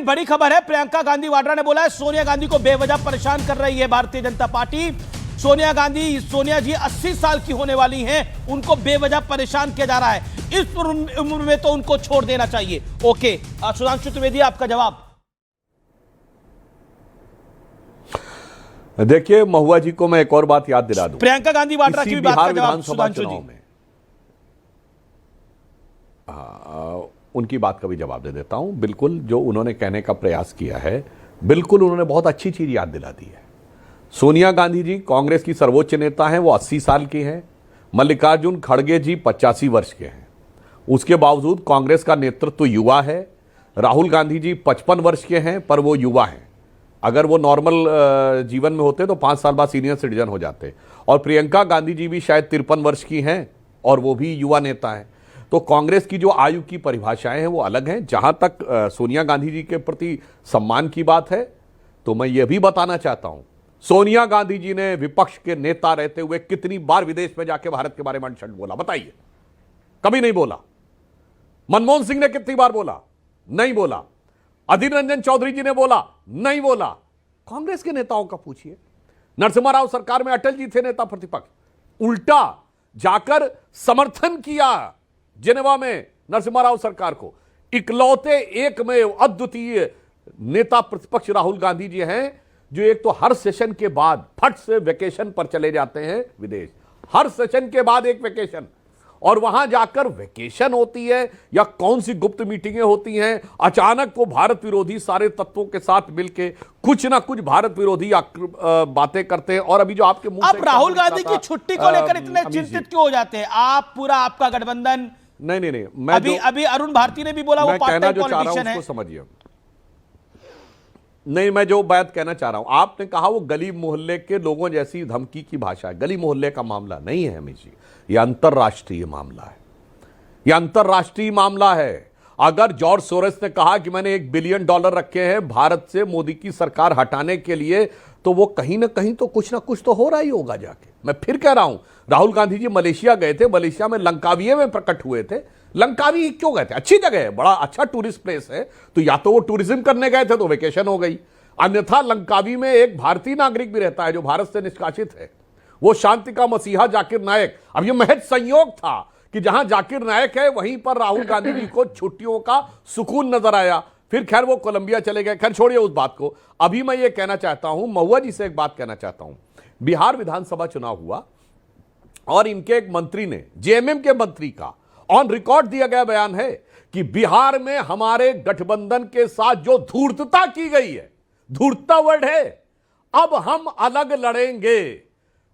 बड़ी खबर है, प्रियंका गांधी वाड्रा ने बोला है सोनिया गांधी को बेवजह परेशान कर रही है भारतीय जनता पार्टी। सोनिया जी 80 साल की होने वाली हैं, उनको बेवजह परेशान किया जा रहा है। इस उम्र में तो उनको छोड़ देना चाहिए। ओके, सुधांशु त्रिवेदी आपका जवाब। देखिए, महुआ जी को मैं एक और बात याद दिला दूं। प्रियंका गांधी वाड्रा की बात का जवाब सुधांशु जी। उनकी बात का भी जवाब दे देता हूं। बिल्कुल जो उन्होंने कहने का प्रयास किया है, बिल्कुल उन्होंने बहुत अच्छी चीज याद दिला दी है। सोनिया गांधी जी कांग्रेस की सर्वोच्च नेता हैं, वो 80 साल की हैं। मल्लिकार्जुन खड़गे जी 85 वर्ष के हैं। उसके बावजूद कांग्रेस का नेतृत्व युवा है। राहुल गांधी जी 55 वर्ष के हैं, पर वो युवा हैं। अगर वो नॉर्मल जीवन में होते तो 5 साल बाद सीनियर सिटीजन हो जाते। और प्रियंका गांधी जी भी शायद 53 वर्ष की हैं और वो भी युवा नेता हैं। तो कांग्रेस की जो आयु की परिभाषाएं हैं वो अलग हैं। जहां तक सोनिया गांधी जी के प्रति सम्मान की बात है, तो मैं ये भी बताना चाहता हूं, सोनिया गांधी जी ने विपक्ष के नेता रहते हुए कितनी बार विदेश में जाके भारत के बारे में अनशट बोला, बताइए? कभी नहीं बोला। मनमोहन सिंह ने कितनी बार बोला? नहीं बोला। अधीर रंजन चौधरी जी ने बोला? नहीं बोला। कांग्रेस के नेताओं का पूछिए। नरसिम्हा राव सरकार में अटल जी थे नेता प्रतिपक्ष, उल्टा जाकर समर्थन किया जिनेवा में नरसिम्हा राव सरकार को। इकलौते एकमेव अद्वितीय नेता प्रतिपक्ष राहुल गांधी जी हैं, जो एक तो हर सेशन के बाद फट से वेकेशन पर चले जाते हैं विदेश। हर सेशन के बाद एक वेकेशन, और वहां जाकर वेकेशन होती है या कौन सी गुप्त मीटिंगें होती हैं, अचानक वो भारत विरोधी सारे तत्वों के साथ मिलके कुछ ना कुछ भारत विरोधी बातें करते हैं। और अभी जो आपके मुंह से राहुल गांधी की छुट्टी को लेकर इतने चिंतित क्यों हो जाते हैं आप? पूरा आपका गठबंधन नहीं, मैं अभी अरुण भारती ने भी बोला वो पार्ट टाइम पॉलिटिशियन है। समझिए, नहीं, मैं जो बात कहना चाह रहा हूं, आपने कहा वो गली मोहल्ले के लोगों जैसी धमकी की भाषा है। गली मोहल्ले का मामला नहीं है अमित जी, यह अंतरराष्ट्रीय मामला है। यह अंतरराष्ट्रीय मामला है। अगर जॉर्ज सोरेस ने कहा कि मैंने $1 बिलियन रखे हैं भारत से मोदी की सरकार हटाने के लिए, तो वो कहीं ना कहीं तो कुछ ना कुछ तो हो रहा ही होगा जाके। मैं फिर कह रहा हूं, राहुल गांधी जी मलेशिया गए थे, मलेशिया में लंकाविये में प्रकट हुए थे। लंकावी क्यों गए थे? अच्छी जगह है, बड़ा अच्छा टूरिस्ट प्लेस है। तो या तो वो टूरिज्म करने गए थे तो वेकेशन हो गई, अन्यथा लंकावी में एक भारतीय नागरिक भी रहता है जो भारत से निष्कासित है, वो शांति का मसीहा जाकिर नायक। अब ये महज संयोग था कि जहां जाकिर नायक है वहीं पर राहुल गांधी जी को छुट्टियों का सुकून नजर आया। फिर खैर वो कोलंबिया चले गए। खैर छोड़िए उस बात को। अभी मैं ये कहना चाहता हूं, महुआ जी से एक बात कहना चाहता हूं। बिहार विधानसभा चुनाव हुआ और इनके एक मंत्री ने, जेएमएम के मंत्री का ऑन रिकॉर्ड दिया गया बयान है कि बिहार में हमारे गठबंधन के साथ जो धूर्तता की गई है, धूर्तता वर्ड है, अब हम अलग लड़ेंगे।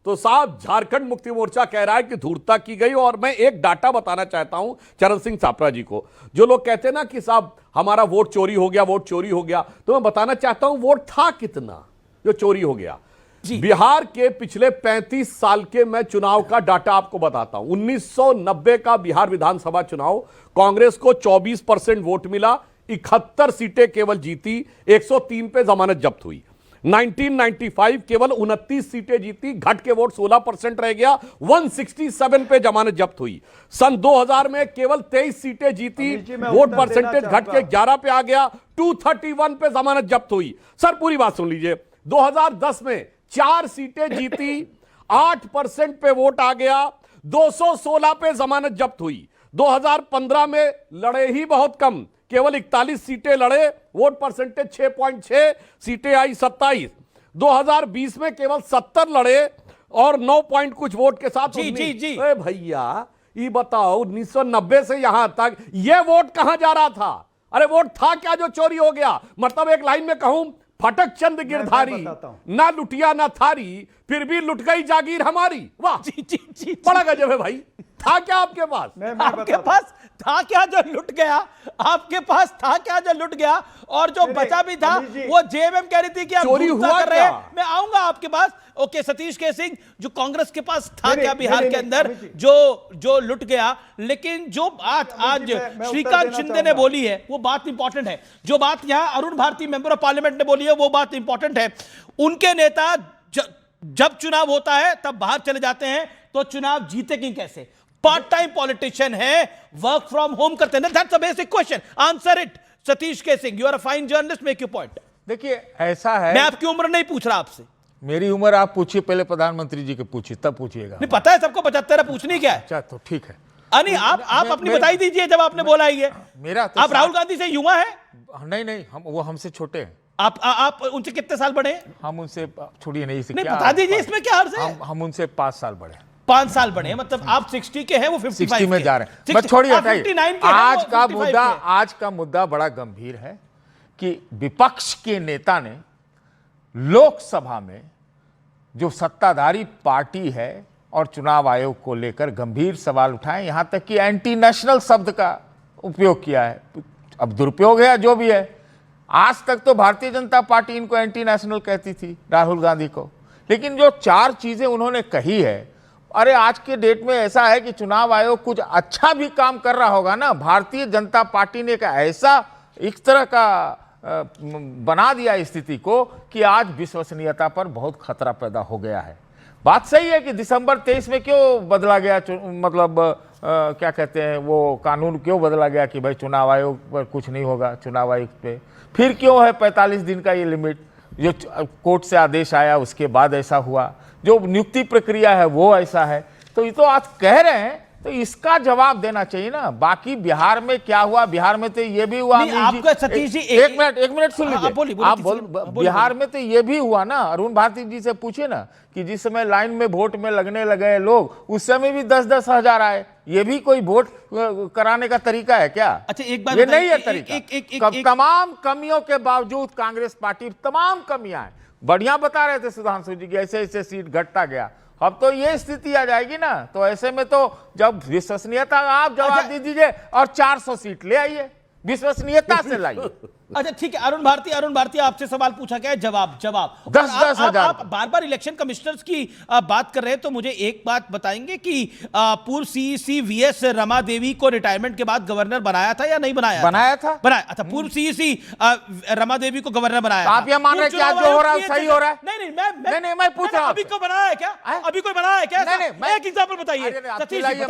तो साहब झारखंड मुक्ति मोर्चा कह रहा है कि धूर्तता की गई। और मैं एक डाटा बताना चाहता हूं चरण सिंह सापरा जी को, जो लोग कहते हैं ना कि साहब हमारा वोट चोरी हो गया, वोट चोरी हो गया, तो मैं बताना चाहता हूं वोट था कितना जो चोरी हो गया। बिहार के पिछले 35 साल के मैं चुनाव का डाटा आपको बताता हूं। 1990 का बिहार विधानसभा चुनाव, कांग्रेस को 24% वोट मिला, 71 सीटें केवल जीती, 103 पे जमानत जब्त हुई। 1995 केवल 29 सीटें जीती, घट के वोट 16% रह गया, 167 पे जमानत जब्त हुई। सन 2000 में केवल 23 सीटें जीती, वोट परसेंटेज घट के 11 पे आ गया, 231 पे जमानत जब्त हुई। सर पूरी बात सुन लीजिए। 2010 में 4 सीटें जीती, 8% पे वोट आ गया, 216 पे जमानत जब्त हुई। 2015 में लड़े ही बहुत कम, केवल 41 सीटें लड़े, वोट परसेंटेज 6.6, सीटें आई 27। 2020 में केवल 70 लड़े और 9 पॉइंट कुछ वोट के साथ। जी भैया ये बताओ, 1990 से यहां तक ये वोट कहां जा रहा था? अरे वोट था क्या जो चोरी हो गया? मतलब एक लाइन में कहूं, फटक चंद गिरधारी, ना लुटिया ना थारी, फिर भी लुट गई जागीर हमारी। वाह जी, बड़ा गजब है भाई। था क्या आपके पास? आपके पास था क्या जो लुट गया? आपके पास था क्या जो लुट गया? और जो बचा भी था वो जेएमएम कह रही थी कि आप चोरी हुआ कर रहे हैं। मैं आऊंगा आपके पास। ओके, सतीश के सिंह, जो कांग्रेस के पास था क्या बिहार के अंदर जो लुट गया? लेकिन जो बात आज श्रीकांत शिंदे ने बोली है वो बात इंपॉर्टेंट है। जो बात यहां Arun Bharti member of parliament ने बोली है वो बात इंपॉर्टेंट है। उनके नेता जब चुनाव होता है तब बाहर चले जाते हैं, तो चुनाव जीतेंगे कैसे? पार्ट टाइम पॉलिटिशियन है, वर्क फ्रॉम होम करते हैं। That's a basic question, answer it. Satish K Singh, you are a fine journalist, make your point. देखिए ऐसा है, मैं आपकी उम्र नहीं पूछ रहा आपसे। मेरी उम्र आप पूछिए, पहले प्रधानमंत्री जी के पूछिए, तब पूछिएगा। नहीं, पता है सबको 75 है, पूछनी क्या है? अच्छा तो ठीक है। नहीं, आप अपनी बताई दीजिए जब आपने बोला ही है। मेरा तो आप राहुल गांधी से युवा है? नहीं, वो हमसे छोटे हैं। आप उनसे कितने साल बड़े हैं? हम उनसे छोड़िए नहीं, नहीं, बता दीजिए, इसमें क्या अर्ज है? हम उनसे 5 साल बड़े हैं। 5 साल बड़े हैं, मतलब आप 60 के हैं, वो 55 60 में जा रहे हैं। 60 बस छोड़िए, आप हटाइए। 59 के हैं, आज वो का 55 मुद्दा, के हैं। आज का मुद्दा बड़ा गंभीर है कि विपक्ष के नेता ने लोकसभा में जो सत्ताधारी पार्टी है और चुनाव आयोग को लेकर गंभीर सवाल उठाए, यहां तक कि एंटी नेशनल शब्द का उपयोग किया है। अब दुरुपयोग है या जो भी है, आज तक तो भारतीय जनता पार्टी इनको एंटी नेशनल कहती थी, राहुल गांधी को। लेकिन जो 4 चीजें उन्होंने कही है, अरे आज के डेट में ऐसा है कि चुनाव आयोग कुछ अच्छा भी काम कर रहा होगा ना, भारतीय जनता पार्टी ने ऐसा एक तरह का बना दिया स्थिति को कि आज विश्वसनीयता पर बहुत खतरा पैदा हो गया है। बात सही है कि दिसंबर 23 में क्यों बदला गया, मतलब क्या कहते हैं, वो कानून क्यों बदला गया कि भाई चुनाव आयोग पर कुछ नहीं होगा, चुनाव आयोग पे फिर क्यों है 45 दिन का ये लिमिट, जो कोर्ट से आदेश आया उसके बाद ऐसा हुआ, जो नियुक्ति प्रक्रिया है वो ऐसा है। तो ये तो आज कह रहे हैं, तो इसका जवाब देना चाहिए ना। बाकी बिहार में क्या हुआ, बिहार में तो ये भी हुआ। आपका सतीश जी एक मिनट सुन लीजिए। आप बिहार में तो ये भी हुआ ना, अरुण भारती जी से पूछे ना कि जिस समय लाइन में वोट में लगने लगे लोग, उस समय भी 10-10 हजार आए। ये भी कोई वोट कराने का तरीका है क्या? अच्छा, एक बात ये नहीं है तरीका। तमाम कमियों के बावजूद कांग्रेस पार्टी, तमाम कमियां हैं, बढ़िया बता रहे थे सुधांशु जी की, ऐसे ऐसे सीट घटता गया। अब तो ये स्थिति आ जाएगी ना, तो ऐसे में तो जब विश्वसनीयता, आप जवाब दे दीजिए और 400 सीट ले आइए, विश्वसनीयता से लाइए। अच्छा ठीक है, अरुण भारती आपसे सवाल पूछा गया है, जवाब 10-10 हजार। आप बार बार इलेक्शन कमिश्नर्स की बात कर रहे हैं, तो मुझे एक बात बताएंगे कि पूर्व सीईसी वीएस रमा देवी को रिटायरमेंट के बाद गवर्नर बनाया था या नहीं बनाया? बनाया था। अच्छा, पूर्व सीईसी रमा देवी को गवर्नर बनाया। आप ये मान रहे हैं कि आज जो हो रहा है सही हो रहा है? नहीं, मैं पूछ रहा हूं, अभी को बनाया है क्या? अभी कोई बनाया है क्या? एक एग्जांपल बताइए सतीश जी।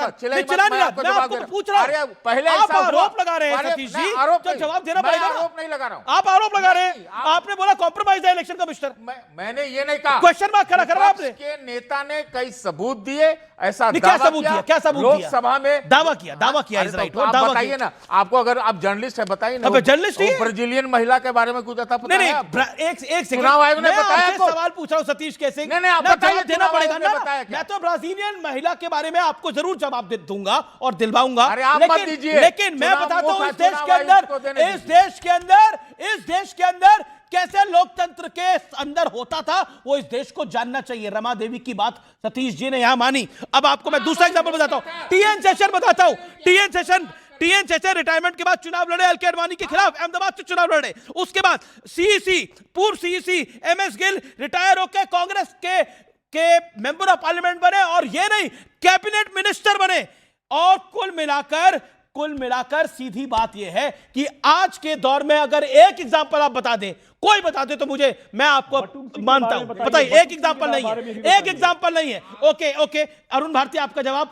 मैं आपको पूछ रहा हूं, पहले आप आरोप लगा रहे हैं सतीश जी, तो जवाब देना पड़ेगा। आरोप नहीं लगा रहा हूं, आप आरोप लगा रहे हैं। आपने बोला कॉम्प्रोमाइज है इलेक्शन कमिश्नर। मैंने ये नहीं कहा। क्वेश्चन मार्क खड़ा करा आपने। के नेता ने कई सबूत दिए, ऐसा क्या सबूत दिया? क्या सबूत दिया? लोकसभा में दावा किया इस राइट। आप बताइए ना, आपको अगर आप जर्नलिस्ट है बताइए ना। अब जर्नलिस्ट ही ब्राजीलियन महिला के बारे में कुछ पता है? नहीं, एक सेकंड, चुनाव आयोग ने बताया आपको? सवाल पूछ रहा हूं सतीश के सिंह। नहीं, आप बताइए, देना पड़ेगा ना। मैं तो ब्राजीलियन महिला के बारे में आपको जरूर जवाब दूंगा और दिलवाऊंगा, लेकिन मैं बताता हूं इस देश के अंदर कैसे लोकतंत्र के अंदर होता था, वो इस देश को जानना चाहिए। रमा देवी की बात सतीश जी ने यहां मानी। अब आपको मैं दूसरा एग्जांपल बताता हूं, टीएन सेशन बताता हूं। टीएन सेशन रिटायरमेंट के बाद चुनाव लड़े, एल के अडवाणी के खिलाफ अहमदाबाद से चुनाव लड़े। उसके बाद पूर्व सीईसी एमएस गिल रिटायर होकर कांग्रेस के मेंबर ऑफ पार्लियामेंट बने, और ये नहीं, कैबिनेट मिनिस्टर बने। और कुल मिलाकर सीधी बात यह है कि आज के दौर में अगर एक एग्जांपल आप बता दें, कोई बता दे, तो मैं आपको मानता हूं। बताइए, एक एग्जांपल नहीं है। ओके, अरुण भारती आपका जवाब।